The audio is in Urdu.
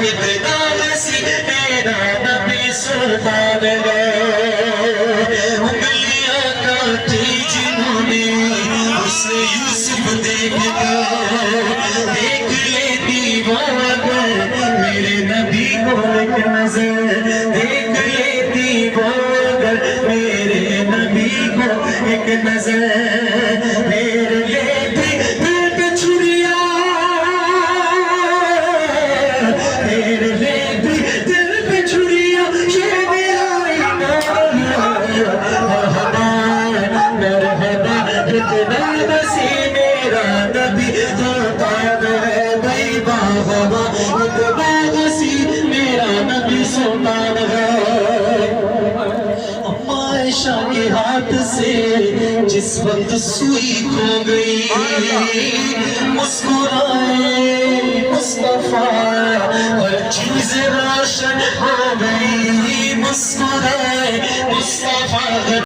اتنا وسیع میرا نبی سلطان ہے انگلیاں کاٹی جنہوں نے اسے یوسف دیکھ لیتی وہ اگر میرے نبی کو ایک نظر دیکھ لیتی وہ اگر میرے نبی کو ایک نظر میرے لیتی دل پہ چھڑیا میرے لیتی دل پہ چھڑیا یہ میرا ایمان مرحبا مرحبا اتنا وسیع میرا نبی سلطان ہے بھائی بابا اتنا وسیع میرا نبی سلطان ہے عائشہ کے ہاتھ سے جس وقت سوئی کھو گئی مسکرائے مصطفیٰ ہر چیز روشن ہو گئی مسکرائے مصطفیٰ